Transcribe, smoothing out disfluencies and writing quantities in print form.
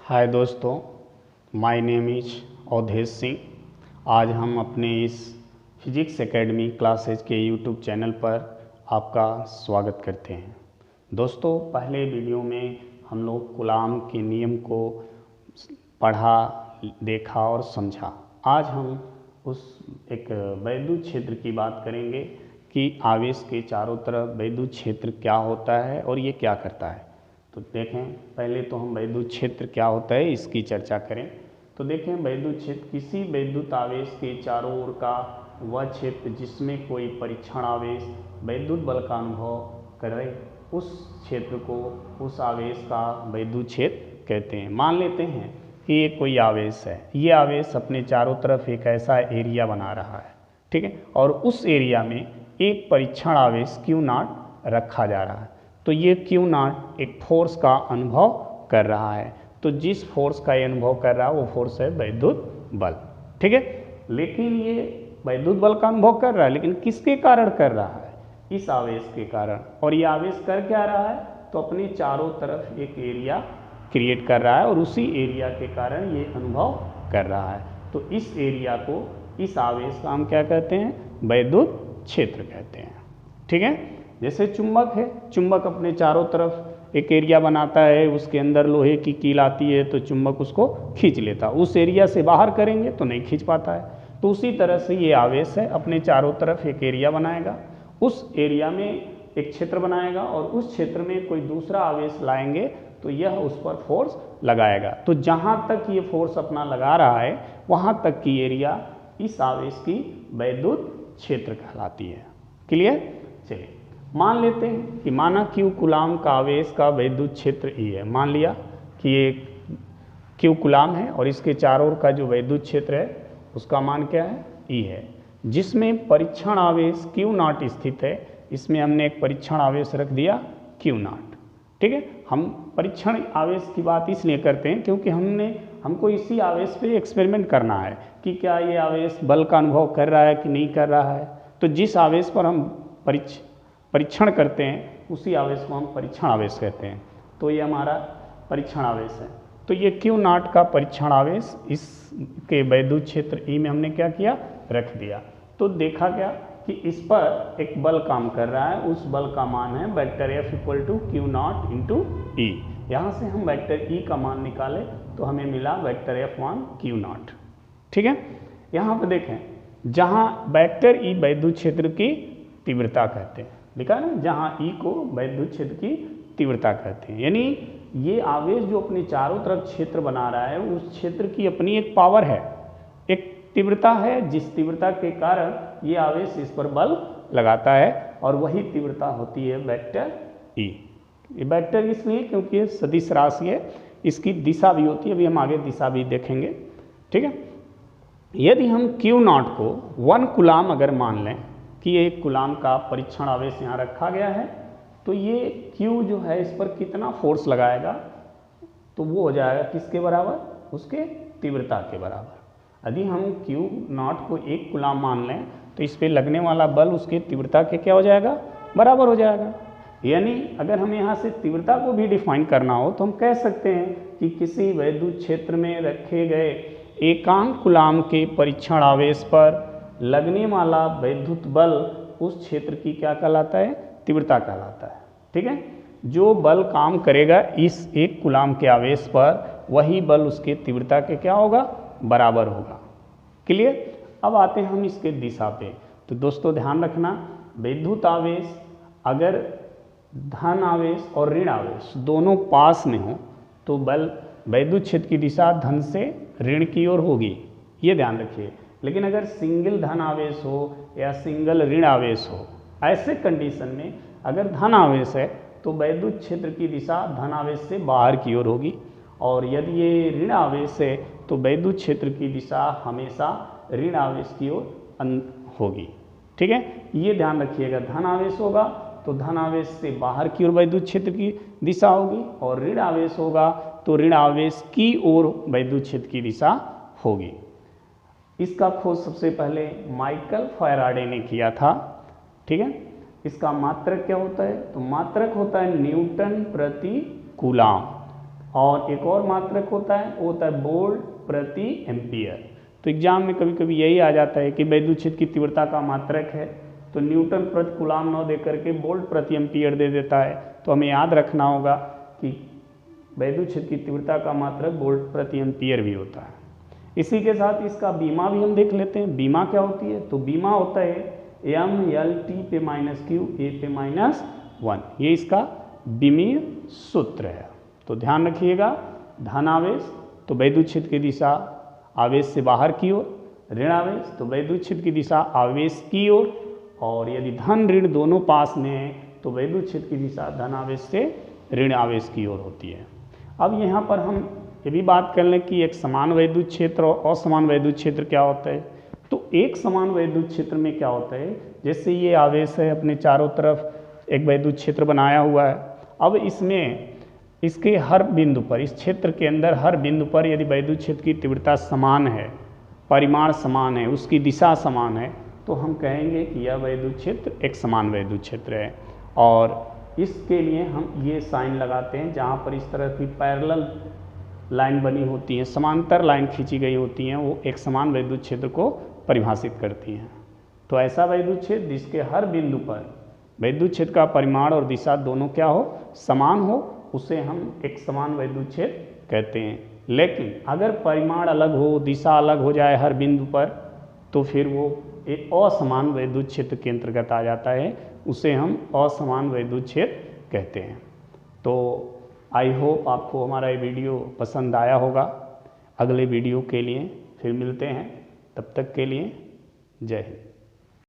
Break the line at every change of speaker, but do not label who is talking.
हाय दोस्तों, my name is Avdhesh Singh. आज हम अपने इस फिजिक्स एकेडमी क्लासेज के यूट्यूब चैनल पर आपका स्वागत करते हैं। दोस्तों, पहले वीडियो में हम लोग कूलाम के नियम को पढ़ा, देखा और समझा। आज हम उस एक वैद्युत क्षेत्र की बात करेंगे कि आवेश के चारों तरफ वैद्युत क्षेत्र क्या होता है और ये क्या करता है। तो देखें, पहले तो हम वैद्युत क्षेत्र क्या होता है इसकी चर्चा करें। तो देखें, वैद्युत क्षेत्र किसी वैद्युत आवेश के चारों ओर का वह क्षेत्र जिसमें कोई परीक्षण आवेश वैद्युत बल का अनुभव करे, उस क्षेत्र को, उस आवेश का वैद्युत क्षेत्र कहते हैं। मान लेते हैं कि ये कोई आवेश है, ये आवेश अपने चारों तरफ एक ऐसा एरिया बना रहा है, ठीक है, और उस एरिया में एक परीक्षण आवेश Q0 रखा जा रहा है। तो ये Q0 एक फोर्स का अनुभव कर रहा है। तो जिस फोर्स का ये अनुभव कर रहा है वो फोर्स है वैद्युत बल, ठीक है। लेकिन ये वैद्युत बल का अनुभव कर रहा है, लेकिन किसके कारण कर रहा है? इस आवेश के कारण। और ये आवेश कर क्या रहा है? तो अपने चारों तरफ एक एरिया क्रिएट कर रहा है और उसी एरिया के कारण ये अनुभव कर रहा है। तो इस एरिया को, इस आवेश का हम क्या कहते हैं? वैद्युत क्षेत्र कहते हैं, ठीक है। जैसे चुंबक है, चुंबक अपने चारों तरफ एक एरिया बनाता है, उसके अंदर लोहे की कील आती है तो चुंबक उसको खींच लेता है। उस एरिया से बाहर करेंगे तो नहीं खींच पाता है। तो उसी तरह से ये आवेश है, अपने चारों तरफ एक एरिया बनाएगा, उस एरिया में एक क्षेत्र बनाएगा और उस क्षेत्र में कोई दूसरा आवेश लाएंगे तो यह उस पर फोर्स लगाएगा। तो जहाँ तक ये फोर्स अपना लगा रहा है वहाँ तक की एरिया इस आवेश की वैद्युत क्षेत्र कहलाती है। क्लियर? चलिए, मान लेते हैं कि माना Q कूलाम का आवेश का वैद्युत क्षेत्र E है। मान लिया कि ये Q कूलाम है और इसके चारों ओर का जो वैद्युत क्षेत्र है उसका मान क्या है? E है, जिसमें परीक्षण आवेश Q0 स्थित है। इसमें हमने एक परीक्षण आवेश रख दिया Q0, ठीक है। हम परीक्षण आवेश की बात इसलिए करते हैं क्योंकि हमको इसी आवेश पे एक्सपेरिमेंट करना है कि क्या ये आवेश बल का अनुभव कर रहा है कि नहीं कर रहा है। तो जिस आवेश पर हम परीक्षण करते हैं उसी आवेश को हम परीक्षण आवेश कहते हैं। तो ये हमारा परीक्षण आवेश है। तो ये Q0 का परीक्षण आवेश इसके वैद्युत क्षेत्र E में हमने क्या किया? रख दिया। तो देखा क्या कि इस पर एक बल काम कर रहा है, उस बल का मान है वेक्टर F = Q0 × E। यहाँ से हम वेक्टर E का मान निकाले तो हमें मिला वेक्टर F1 Q0, ठीक है। यहाँ पर देखें, जहाँ वेक्टर E वैद्युत क्षेत्र की तीव्रता कहते हैं, लिखा ना, जहाँ E को वैद्युत क्षेत्र की तीव्रता कहते हैं। यानी ये आवेश जो अपने चारों तरफ क्षेत्र बना रहा है उस क्षेत्र की अपनी एक पावर है, एक तीव्रता है, जिस तीव्रता के कारण ये आवेश इस पर बल लगाता है और वही तीव्रता होती है वेक्टर E। ये वेक्टर इसलिए क्योंकि ये सदिश राशि है, इसकी दिशा भी होती है, अभी हम आगे दिशा भी देखेंगे, ठीक है। यदि हम Q0 को 1 कूलाम अगर मान लें कि ये कूलाम का परीक्षण आवेश यहाँ रखा गया है, तो ये Q जो है इस पर कितना फोर्स लगाएगा? तो वो हो जाएगा किसके बराबर? उसके तीव्रता के बराबर। यदि हम Q0 को 1 कूलाम मान लें तो इस पर लगने वाला बल उसके तीव्रता के क्या हो जाएगा? बराबर हो जाएगा। यानी अगर हमें यहाँ से तीव्रता को भी डिफाइन करना हो तो हम कह सकते हैं कि किसी वैद्युत क्षेत्र में रखे गए एकांक कूलाम के परीक्षण आवेश पर लगने वाला वैद्युत बल उस क्षेत्र की क्या कहलाता है? तीव्रता कहलाता है, ठीक है। जो बल काम करेगा इस 1 कूलाम के आवेश पर, वही बल उसके तीव्रता के क्या होगा? बराबर होगा। क्लियर? अब आते हैं हम इसके दिशा पे। तो दोस्तों ध्यान रखना, वैद्युत आवेश अगर धन आवेश और ऋण आवेश दोनों पास में हो तो बल वैद्युत क्षेत्र की दिशा धन से ऋण की ओर होगी, ये ध्यान रखिए। लेकिन अगर सिंगल धन आवेश हो या सिंगल ऋण आवेश हो, ऐसे कंडीशन में अगर धन आवेश है तो वैद्युत क्षेत्र की दिशा धन आवेश से बाहर की ओर होगी, और यदि ये ऋण आवेश है तो वैद्युत क्षेत्र की दिशा हमेशा ऋण आवेश की ओर होगी, ठीक है। ये ध्यान रखिएगा, धन आवेश होगा तो धन आवेश से बाहर की ओर वैद्युत क्षेत्र की दिशा होगी, और ऋण आवेश होगा तो ऋण आवेश की ओर वैद्युत क्षेत्र की दिशा होगी। इसका खोज सबसे पहले माइकल फैराडे ने किया था, ठीक है। इसका मात्रक क्या होता है? तो मात्रक होता है न्यूटन प्रति कूलाम। और एक और मात्रक होता है, वो होता है वोल्ट प्रति एम्पियर। तो एग्जाम में कभी कभी यही आ जाता है कि विद्युत क्षेत्र की तीव्रता का मात्रक है तो न्यूटन प्रति कूलाम न दे करके वोल्ट प्रति एम्पियर दे देता है। तो हमें याद रखना होगा कि विद्युत क्षेत्र की तीव्रता का मात्रक वोल्ट प्रति एम्पियर भी होता है। इसी के साथ इसका बीमा भी हम देख लेते हैं। बीमा क्या होती है? तो बीमा होता है mLT पे -q a पे -1, ये इसका बीमीय सूत्र है। तो ध्यान रखिएगा, धन आवेश तो विद्युत क्षेत्र की दिशा आवेश से बाहर की ओर, ऋण आवेश तो विद्युत क्षेत्र की दिशा आवेश की ओर, और यदि धन ऋण दोनों पास में है तो विद्युत क्षेत्र की दिशा धन आवेश से ऋण आवेश की ओर होती है। अब यहाँ पर हम ये भी बात कर लें कि एक समान विद्युत क्षेत्र और असमान विद्युत क्षेत्र क्या होता है। तो एक समान विद्युत क्षेत्र में क्या होता है, जैसे ये आवेश है अपने चारों तरफ एक विद्युत क्षेत्र बनाया हुआ है। अब इसमें इसके हर बिंदु पर, इस क्षेत्र के अंदर हर बिंदु पर यदि विद्युत क्षेत्र की तीव्रता समान है, परिमाण समान है, उसकी दिशा समान है, तो हम कहेंगे कि यह विद्युत क्षेत्र एक समान विद्युत क्षेत्र है। और इसके लिए हम ये साइन लगाते हैं जहाँ पर इस तरह की पैरेलल लाइन बनी होती हैं, समांतर लाइन खींची गई होती हैं, वो एक समान विद्युत क्षेत्र को परिभाषित करती हैं। तो ऐसा विद्युत क्षेत्र जिसके हर बिंदु पर विद्युत क्षेत्र का परिमाण और दिशा दोनों क्या हो, समान हो, उसे हम एक समान विद्युत क्षेत्र कहते हैं। लेकिन अगर परिमाण अलग हो, दिशा अलग हो जाए हर बिंदु पर, तो फिर वो एक असमान विद्युत क्षेत्र के अंतर्गत आ जाता है, उसे हम असमान विद्युत क्षेत्र कहते हैं। तो आई होप आपको हमारा ये वीडियो पसंद आया होगा। अगले वीडियो के लिए फिर मिलते हैं, तब तक के लिए जय हिंद।